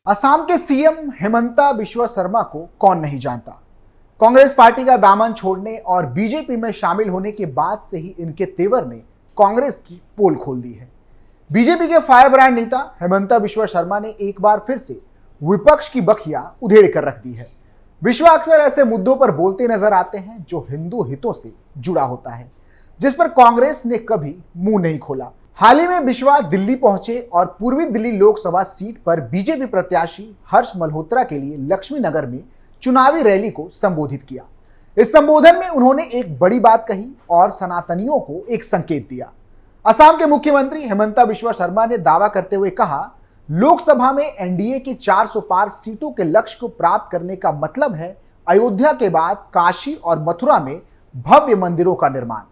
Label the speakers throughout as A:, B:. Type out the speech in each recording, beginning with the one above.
A: असम के सीएम हेमंता बिश्वा शर्मा को कौन नहीं जानता। कांग्रेस पार्टी का दामन छोड़ने और बीजेपी में शामिल होने के बाद से ही इनके तेवर ने कांग्रेस की पोल खोल दी है। बीजेपी के फायर ब्रांड नेता हेमंता बिश्वा शर्मा ने एक बार फिर से विपक्ष की बखिया उधेड़ कर रख दी है। बिश्वा अक्सर ऐसे मुद्दों पर बोलते नजर आते हैं जो हिंदू हितों से जुड़ा होता है, जिस पर कांग्रेस ने कभी मुंह नहीं खोला। हाल ही में बिश्वा दिल्ली पहुंचे और पूर्वी दिल्ली लोकसभा सीट पर बीजेपी प्रत्याशी हर्ष मल्होत्रा के लिए लक्ष्मी नगर में चुनावी रैली को संबोधित किया। इस संबोधन में उन्होंने एक बड़ी बात कही और सनातनियों को एक संकेत दिया। असम के मुख्यमंत्री हेमंता बिश्वा शर्मा ने दावा करते हुए कहा, लोकसभा में एनडीए की 400 पार सीटों के लक्ष्य को प्राप्त करने का मतलब है अयोध्या के बाद काशी और मथुरा में भव्य मंदिरों का निर्माण।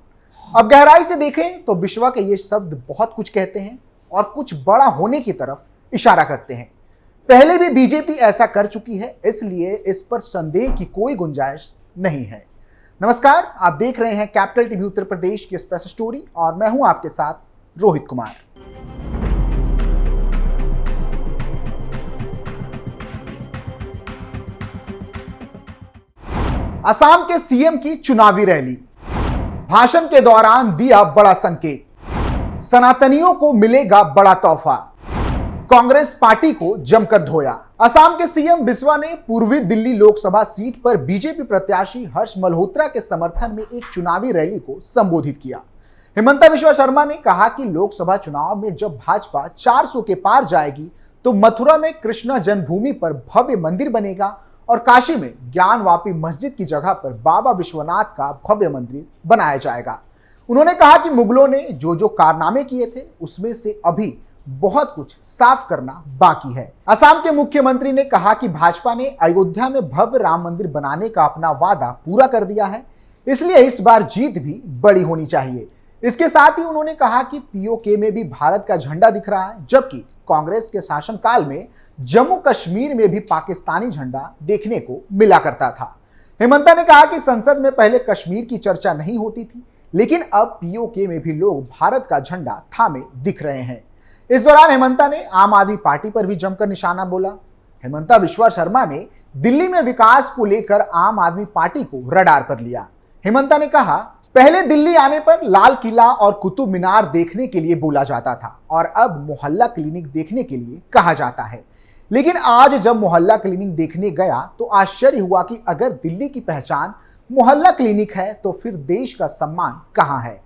A: अब गहराई से देखें तो बिश्वा के ये शब्द बहुत कुछ कहते हैं और कुछ बड़ा होने की तरफ इशारा करते हैं। पहले भी बीजेपी ऐसा कर चुकी है, इसलिए इस पर संदेह की कोई गुंजाइश नहीं है। नमस्कार, आप देख रहे हैं कैपिटल टीवी उत्तर प्रदेश की स्पेशल स्टोरी और मैं हूं आपके साथ रोहित कुमार। असम के सीएम की चुनावी रैली, भाषण के दौरान दिया बड़ा संकेत, सनातनियों को मिलेगा बड़ा तोहफा, कांग्रेस पार्टी को जमकर धोया। असम के सीएम बिश्वा ने पूर्वी दिल्ली लोकसभा सीट पर बीजेपी प्रत्याशी हर्ष मल्होत्रा के समर्थन में एक चुनावी रैली को संबोधित किया। हेमंता बिश्वा शर्मा ने कहा कि लोकसभा चुनाव में जब भाजपा 400 के पार जाएगी तो मथुरा में कृष्णा जन्मभूमि पर भव्य मंदिर बनेगा और काशी में ज्ञानवापी मस्जिद की जगह पर बाबा विश्वनाथ का भव्य मंदिर बनाया जाएगा। उन्होंने कहा कि मुगलों ने जो जो कारनामे किए थे उसमें से अभी बहुत कुछ साफ करना बाकी है। असम के मुख्यमंत्री ने कहा कि भाजपा ने अयोध्या में भव्य राम मंदिर बनाने का अपना वादा पूरा कर दिया है, इसलिए इस बार जीत भी बड़ी होनी चाहिए। इसके साथ ही उन्होंने कहा कि पीओके में भी भारत का झंडा दिख रहा है, जबकि कांग्रेस के शासनकाल में जम्मू कश्मीर में भी पाकिस्तानी झंडा देखने को मिला करता था। हेमंता ने कहा कि संसद में पहले कश्मीर की चर्चा नहीं होती थी, लेकिन अब पीओके में भी लोग भारत का झंडा थामे दिख रहे हैं। इस दौरान हेमंता ने आम आदमी पार्टी पर भी जमकर निशाना बोला। हेमंता बिश्वा शर्मा ने दिल्ली में विकास को लेकर आम आदमी पार्टी को रडार पर लिया। हेमंता ने कहा, पहले दिल्ली आने पर लाल किला और कुतुब मीनार देखने के लिए बोला जाता था और अब मोहल्ला क्लिनिक देखने के लिए कहा जाता है, लेकिन आज जब मोहल्ला क्लिनिक देखने गया तो आश्चर्य हुआ कि अगर दिल्ली की पहचान मोहल्ला क्लिनिक है तो फिर देश का सम्मान कहां है।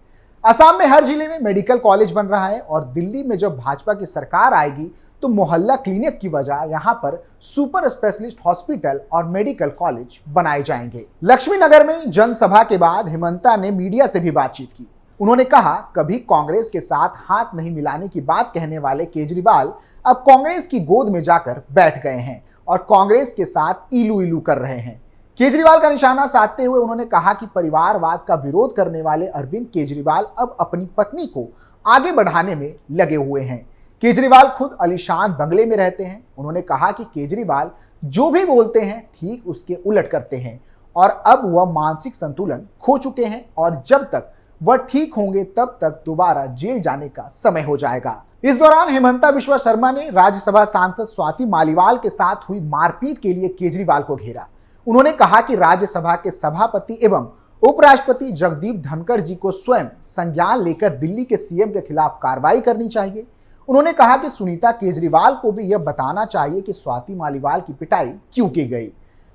A: असम में हर जिले में मेडिकल कॉलेज बन रहा है और दिल्ली में जब भाजपा की सरकार आएगी तो मोहल्ला क्लिनिक की बजाय यहां पर सुपर स्पेशलिस्ट हॉस्पिटल और मेडिकल कॉलेज बनाए जाएंगे। लक्ष्मी नगर में जनसभा के बाद हेमंता ने मीडिया से भी बातचीत की। उन्होंने कहा, कभी कांग्रेस के साथ हाथ नहीं मिलाने की बात कहने वाले केजरीवाल अब कांग्रेस की गोद में जाकर बैठ गए हैं और कांग्रेस के साथ इलू इलू कर रहे हैं। केजरीवाल का निशाना साधते हुए उन्होंने कहा कि परिवारवाद का विरोध करने वाले अरविंद केजरीवाल अब अपनी पत्नी को आगे बढ़ाने में लगे हुए हैं। केजरीवाल खुद आलीशान बंगले में रहते हैं। उन्होंने कहा कि केजरीवाल जो भी बोलते हैं ठीक उसके उलट करते हैं और अब वह मानसिक संतुलन खो चुके हैं और जब तक वह ठीक होंगे तब तक दोबारा जेल जाने का समय हो जाएगा। इस दौरान हेमंता बिश्वा शर्मा ने राज्यसभा सांसद स्वाति मालीवाल के साथ हुई मारपीट के लिए केजरीवाल को घेरा। उन्होंने कहा कि राज्यसभा के सभापति एवं उपराष्ट्रपति जगदीप धनखड़ जी को स्वयं संज्ञान लेकर दिल्ली के सीएम के खिलाफ कार्रवाई करनी चाहिए। उन्होंने कहा कि सुनीता केजरीवाल को भी यह बताना चाहिए कि स्वाति मालीवाल की पिटाई क्यों की गई।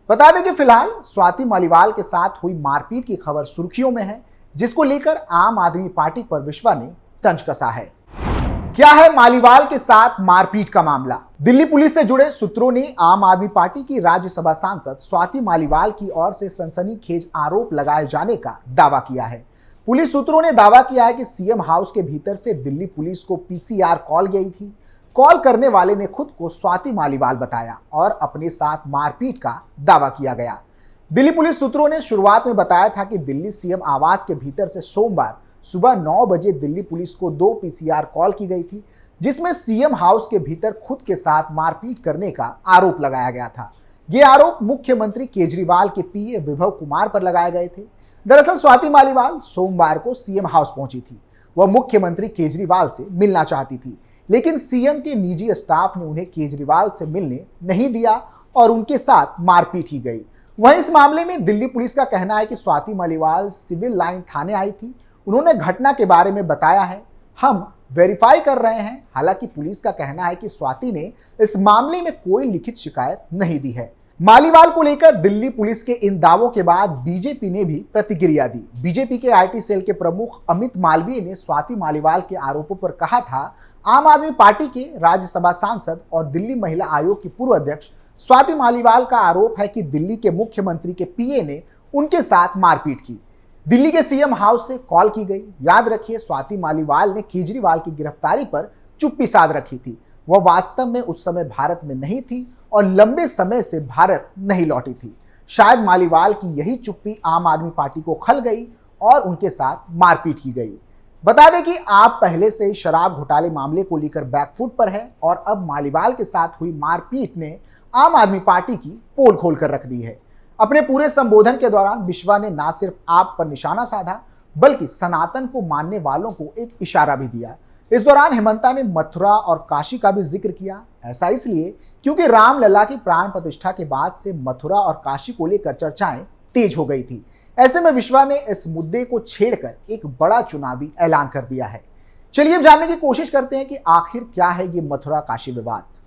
A: बता दें कि फिलहाल स्वाति मालीवाल के साथ हुई मारपीट की खबर सुर्खियों में है, जिसको लेकर आम आदमी पार्टी पर बिश्वा ने तंज कसा है। क्या है मालीवाल के साथ मारपीट का मामला? दिल्ली पुलिस से जुड़े सूत्रों ने आम आदमी पार्टी की राज्यसभा सांसद स्वाति मालीवाल की ओर से सनसनीखेज आरोप लगाए जाने का दावा किया है। पुलिस सूत्रों ने दावा किया है कि सीएम हाउस के भीतर से दिल्ली पुलिस को पीसीआर कॉल गई थी। कॉल करने वाले ने खुद को स्वाति मालीवाल बताया और अपने साथ मारपीट का दावा किया गया। दिल्ली पुलिस सूत्रों ने शुरुआत में बताया था कि दिल्ली सीएम आवास के भीतर से सोमवार सुबह 9 बजे दिल्ली पुलिस को 2 पीसीआर कॉल की गई थी, जिसमें सीएम हाउस के भीतर खुद के साथ मारपीट करने का आरोप लगाया गया था। ये आरोप मुख्यमंत्री केजरीवाल के पीए विभव कुमार पर लगाए गए थे। दरअसल स्वाति मालीवाल सोमवार को सीएम हाउस पहुंची थी। वह मुख्यमंत्री केजरीवाल से मिलना चाहती थी, लेकिन सीएम के निजी स्टाफ ने उन्हें केजरीवाल से मिलने नहीं दिया और उनके साथ मारपीट ही गई। वहीं इस मामले में दिल्ली पुलिस का कहना है कि स्वाति मालीवाल सिविल लाइन थाने आई थी। उन्होंने घटना के बारे में बताया है, हम वेरीफाई कर रहे हैं। हालांकि पुलिस का कहना है कि स्वाति ने इस मामले में कोई लिखित शिकायत नहीं दी है। मालीवाल को लेकर दिल्ली पुलिस के इन दावों के बाद बीजेपी ने भी प्रतिक्रिया दी। बीजेपी के आईटी सेल के प्रमुख अमित मालवीय ने स्वाति मालीवाल के आरोपों पर कहा था, आम आदमी पार्टी के राज्यसभा सांसद और दिल्ली महिला आयोग की पूर्व अध्यक्ष स्वाति मालीवाल का आरोप है कि दिल्ली के मुख्यमंत्री के पीए ने उनके साथ मारपीट की। दिल्ली के सीएम हाउस से कॉल की गई। याद रखिए, स्वाति मालीवाल ने केजरीवाल की गिरफ्तारी पर चुप्पी साध रखी थी। वह वास्तव में उस समय भारत में नहीं थी और लंबे समय से भारत नहीं लौटी थी। शायद मालीवाल की यही चुप्पी आम आदमी पार्टी को खल गई और उनके साथ मारपीट की गई। बता दें कि आप पहले से शराब घोटाले मामले को लेकर बैकफुट पर है और अब मालीवाल के साथ हुई मारपीट ने आम आदमी पार्टी की पोल खोल कर रख दी है। अपने पूरे संबोधन के दौरान बिश्वा ने न सिर्फ आप पर निशाना साधा बल्कि सनातन को मानने वालों को एक इशारा भी दिया। इस दौरान हेमंता ने मथुरा और काशी का भी जिक्र किया। ऐसा इसलिए क्योंकि रामलला की प्राण प्रतिष्ठा के बाद से मथुरा और काशी को लेकर चर्चाएं तेज हो गई थी। ऐसे में विश्वा ने इस मुद्दे को छेड़कर एक बड़ा चुनावी ऐलान कर दिया है। चलिए अब जानने की कोशिश करते हैं कि आखिर क्या है ये मथुरा काशी विवाद।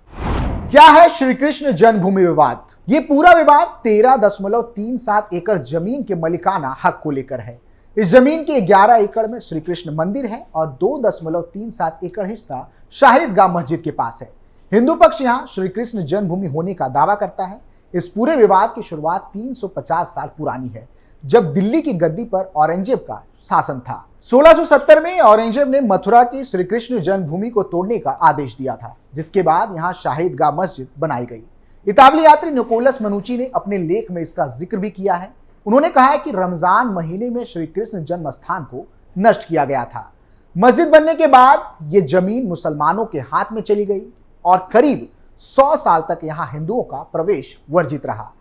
A: क्या है श्री कृष्ण जन्मभूमि विवाद? ये पूरा विवाद 13.37 एकड़ जमीन के मलिकाना हक को लेकर है। इस जमीन के 11 एकड़ में श्री कृष्ण मंदिर है और 2.37 एकड़ हिस्सा शाहिद गाह मस्जिद के पास है। हिंदू पक्ष यहां श्री कृष्ण जन्मभूमि होने का दावा करता है। इस पूरे विवाद की शुरुआत 350 साल पुरानी है, जब दिल्ली की गद्दी पर औरंगजेब का शासन था। 1670 में औरंगजेब ने मथुरा की श्री कृष्ण जन्मभूमि को तोड़ने का आदेश दिया था, जिसके बाद यहां शाहिद गाह मस्जिद बनाई गई। इतालवी यात्री निकोलस मनुची ने अपने लेख में इसका जिक्र भी किया है। उन्होंने कहा है कि रमजान महीने में श्री कृष्ण जन्म स्थान को नष्ट किया गया था। मस्जिद बनने के बाद यह जमीन मुसलमानों के हाथ में चली गई और करीब 100 साल तक यहां हिंदुओं का प्रवेश वर्जित रहा।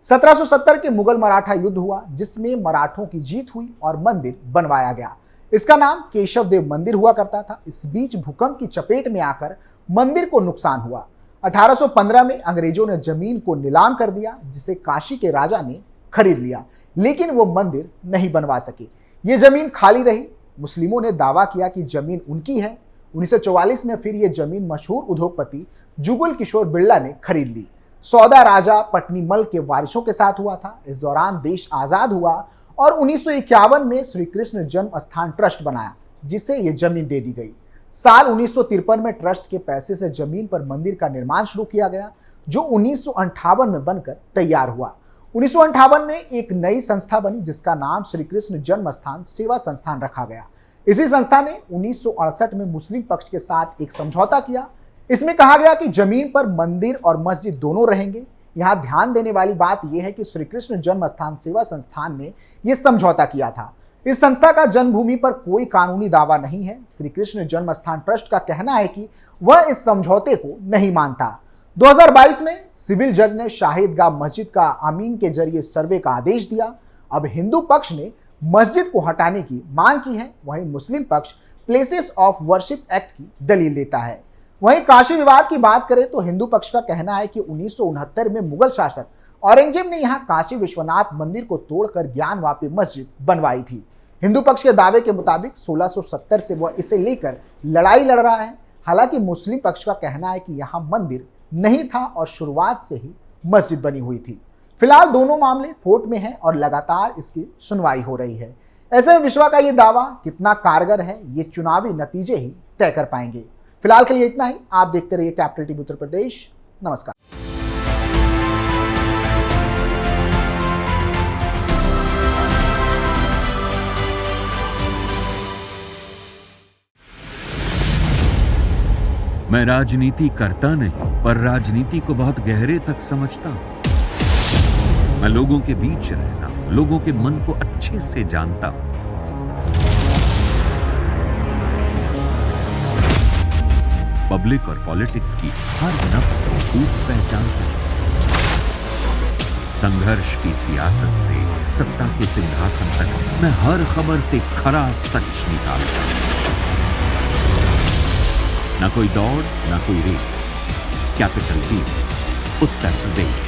A: 1770 के मुगल मराठा युद्ध हुआ, जिसमें मराठों की जीत हुई और मंदिर बनवाया गया। इसका नाम केशव देव मंदिर हुआ करता था। इस बीच भूकंप की चपेट में आकर मंदिर को नुकसान हुआ। 1815 में अंग्रेजों ने जमीन को नीलाम कर दिया, जिसे काशी के राजा ने खरीद लिया, लेकिन वो मंदिर नहीं बनवा सके। ये जमीन खाली रही। मुस्लिमों ने दावा किया कि जमीन उनकी है। 1944 में फिर ये जमीन मशहूर उद्योगपति जुगल किशोर बिरला ने खरीद ली। सौदा राजा पटनीमल के वारिसों के साथ हुआ था। इस दौरान देश आजाद हुआ और 1951 में श्री कृष्ण जन्म स्थान ट्रस्ट बनाया, जिसे ये जमीन दे दी गई। साल 1953 में ट्रस्ट के पैसे से जमीन पर मंदिर का निर्माण शुरू किया गया, जो 1958 में बनकर तैयार हुआ। 1958 में एक नई संस्था बनी, जिसका नाम श्री कृष्ण जन्म स्थान सेवा संस्थान रखा गया। इसी संस्था ने 1968 में मुस्लिम पक्ष के साथ एक समझौता किया। इसमें कहा गया कि जमीन पर मंदिर और मस्जिद दोनों रहेंगे। यहां ध्यान देने वाली बात यह है कि श्री कृष्ण जन्म स्थान सेवा संस्थान ने यह समझौता किया था। इस संस्था का जन्मभूमि पर कोई कानूनी दावा नहीं है। श्री कृष्ण जन्म स्थान ट्रस्ट का कहना है कि वह इस समझौते को नहीं मानता। 2022 में सिविल जज ने शाहिद गाह मस्जिद का आमीन के जरिए सर्वे का आदेश दिया। अब हिंदू पक्ष ने मस्जिद को हटाने की मांग की है, वहीं मुस्लिम पक्ष प्लेसेस ऑफ वर्शिप एक्ट की दलील देता है। वहीं काशी विवाद की बात करें तो हिंदू पक्ष का कहना है कि 1969 में मुगल शासक औरंगजेब ने यहां काशी विश्वनाथ मंदिर को तोड़कर ज्ञानवापी मस्जिद बनवाई थी। हिंदू पक्ष के दावे के मुताबिक 1670 से वह इसे लेकर लड़ाई लड़ रहा है। हालांकि मुस्लिम पक्ष का कहना है कि यहां मंदिर नहीं था और शुरुआत से ही मस्जिद बनी हुई थी। फिलहाल दोनों मामले कोर्ट में हैं और लगातार इसकी सुनवाई हो रही है। ऐसे में विश्वा का यह दावा कितना कारगर है, ये चुनावी नतीजे ही तय कर पाएंगे। फिलहाल के लिए इतना ही। आप देखते रहिए कैपिटल टीवी उत्तर प्रदेश। नमस्कार।
B: मैं राजनीति करता नहीं, पर राजनीति को बहुत गहरे तक समझता हूं। मैं लोगों के बीच रहता हूं, लोगों के मन को अच्छे से जानता हूं। पब्लिक और पॉलिटिक्स की हर नब्ज को खूब पहचानता हूं। संघर्ष की सियासत से सत्ता के सिंहासन तक मैं हर खबर से खरा सच निकालता हूं। ना कोई दौड़, ना कोई race. Capital TV, Uttar Pradesh.